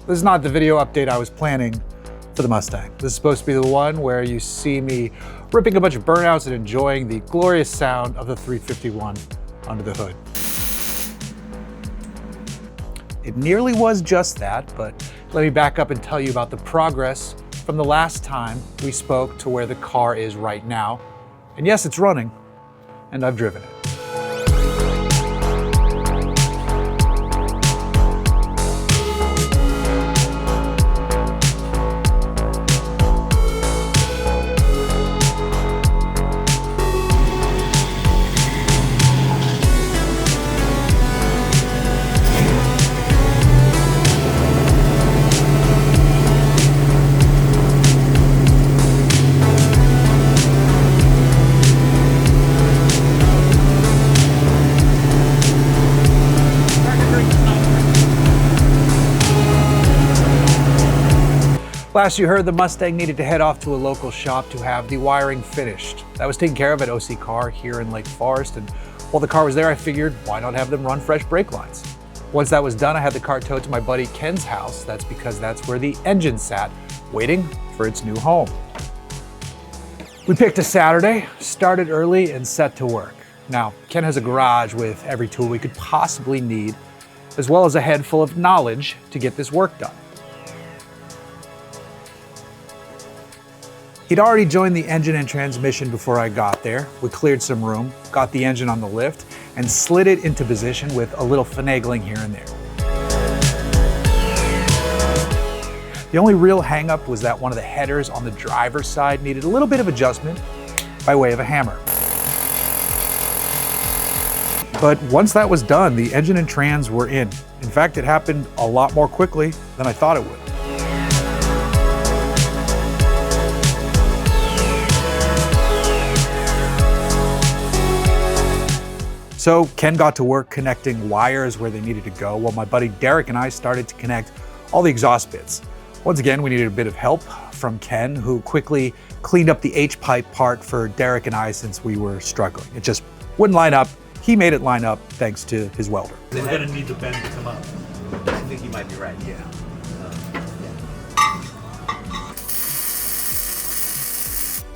This is not the video update I was planning for the Mustang. This is supposed to be the one where you see me ripping a bunch of burnouts and enjoying the glorious sound of the 351 under the hood. It nearly was just that, but let me back up and tell you about the progress from the last time we spoke to where the car is right now. And yes, it's running, and I've driven it. Last you heard, the Mustang needed to head off to a local shop to have the wiring finished. That was taken care of at OC Car here in Lake Forest, and while the car was there, I figured, why not have them run fresh brake lines? Once that was done, I had the car towed to my buddy Ken's house. That's because that's where the engine sat, waiting for its new home. We picked a Saturday, started early, and set to work. Now, Ken has a garage with every tool we could possibly need, as well as a head full of knowledge to get this work done. He'd already joined the engine and transmission before I got there. We cleared some room, got the engine on the lift, and slid it into position with a little finagling here and there. The only real hang-up was that one of the headers on the driver's side needed a little bit of adjustment by way of a hammer. But once that was done, the engine and trans were in. In fact, it happened a lot more quickly than I thought it would. So Ken got to work connecting wires where they needed to go, while my buddy Derek and I started to connect all the exhaust bits. Once again, we needed a bit of help from Ken, who quickly cleaned up the H-pipe part for Derek and I since we were struggling. It just wouldn't line up. He made it line up thanks to his welder. We're gonna need the bend to come up. I think you might be right, yeah.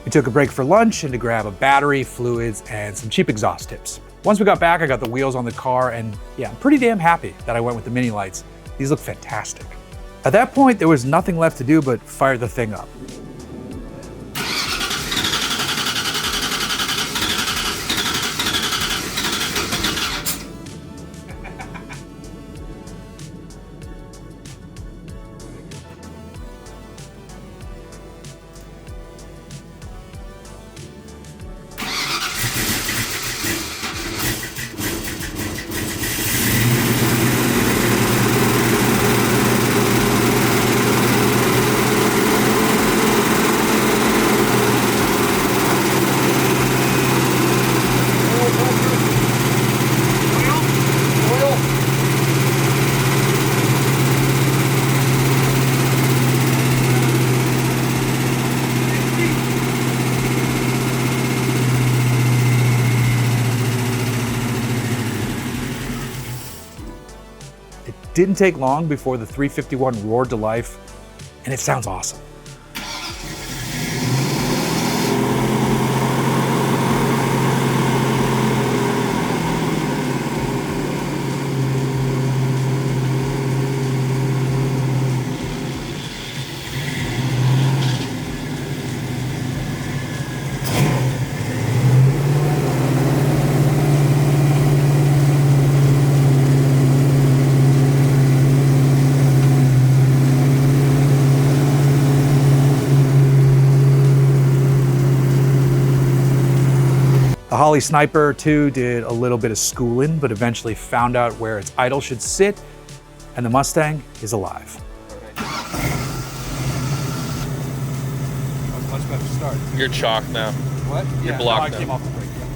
We took a break for lunch and to grab a battery, fluids, and some cheap exhaust tips. Once we got back, I got the wheels on the car, and yeah, I'm pretty damn happy that I went with the mini lights. These look fantastic. At that point, there was nothing left to do but fire the thing up. Didn't take long before the 351 roared to life, and it sounds awesome. The Holly Sniper 2 did a little bit of schooling, but eventually found out where its idle should sit, and the Mustang is alive. Much better start. You're chalked now. What? You're blocked I now. came off the brake. Yeah.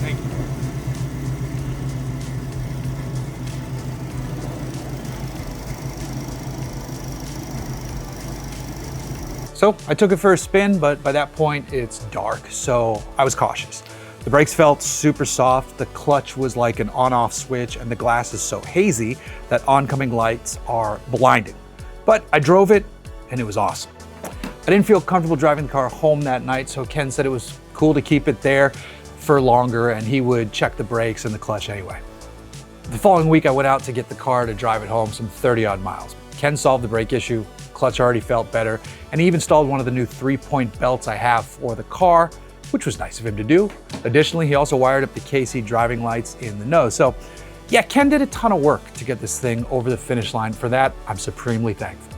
Thank you. So I took it for a spin, but by that point it's dark, so I was cautious. The brakes felt super soft, the clutch was like an on-off switch, and the glass is so hazy that oncoming lights are blinding. But I drove it and it was awesome. I didn't feel comfortable driving the car home that night, so Ken said it was cool to keep it there for longer and he would check the brakes and the clutch anyway. The following week I went out to get the car to drive it home some 30 odd miles. Ken solved the brake issue, clutch already felt better, and he even installed one of the new 3-point belts I have for the car, which was nice of him to do. Additionally, he also wired up the KC driving lights in the nose. So yeah, Ken did a ton of work to get this thing over the finish line. For that, I'm supremely thankful.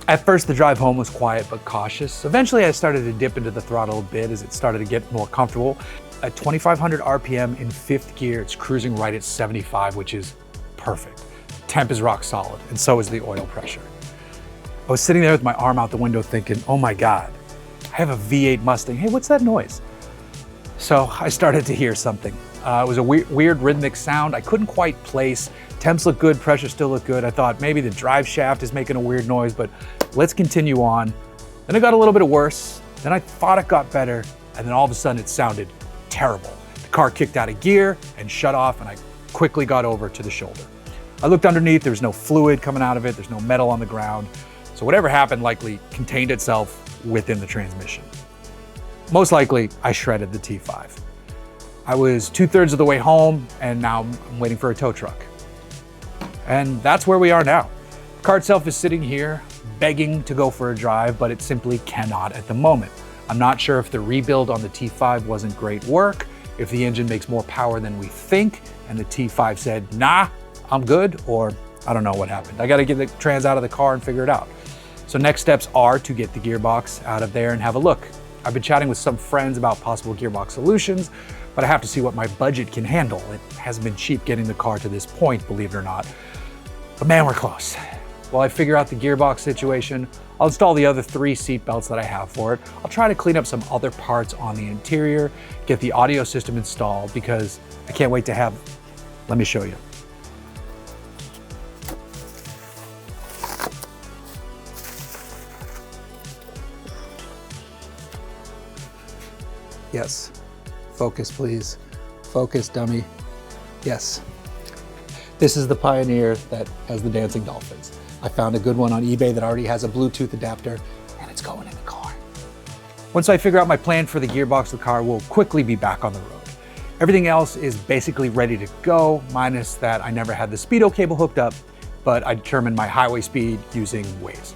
At first, the drive home was quiet but cautious. Eventually, I started to dip into the throttle a bit as it started to get more comfortable. At 2,500 RPM in 5th gear, it's cruising right at 75, which is perfect. Temp is rock solid, and so is the oil pressure. I was sitting there with my arm out the window thinking, oh my God, I have a V8 Mustang. Hey, what's that noise? So I started to hear something. It was a weird rhythmic sound I couldn't quite place. Temps look good, pressure still looked good. I thought maybe the drive shaft is making a weird noise, but let's continue on. Then it got a little bit worse. Then I thought it got better, and then all of a sudden it sounded terrible. The car kicked out of gear and shut off, and I quickly got over to the shoulder. I looked underneath, there was no fluid coming out of it, there's no metal on the ground. So whatever happened likely contained itself within the transmission. Most likely, I shredded the T5. I was 2/3 of the way home, and now I'm waiting for a tow truck. And that's where we are now. The car itself is sitting here, begging to go for a drive, but it simply cannot at the moment. I'm not sure if the rebuild on the T5 wasn't great work, if the engine makes more power than we think, and the T5 said, nah, I'm good, or I don't know what happened. I gotta get the trans out of the car and figure it out. So next steps are to get the gearbox out of there and have a look. I've been chatting with some friends about possible gearbox solutions, but I have to see what my budget can handle. It hasn't been cheap getting the car to this point, believe it or not. But man, we're close. While I figure out the gearbox situation, I'll install the other 3 seat belts that I have for it. I'll try to clean up some other parts on the interior, get the audio system installed, because I can't wait to have, let me show you. Yes, focus please. Focus, dummy. Yes. This is the Pioneer that has the dancing dolphins. I found a good one on eBay that already has a Bluetooth adapter, and it's going in the car. Once I figure out my plan for the gearbox of the car, we'll quickly be back on the road. Everything else is basically ready to go, minus that I never had the speedo cable hooked up, but I determined my highway speed using Waze.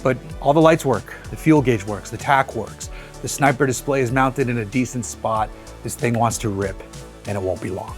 But all the lights work, the fuel gauge works, the tach works, the sniper display is mounted in a decent spot. This thing wants to rip, and it won't be long.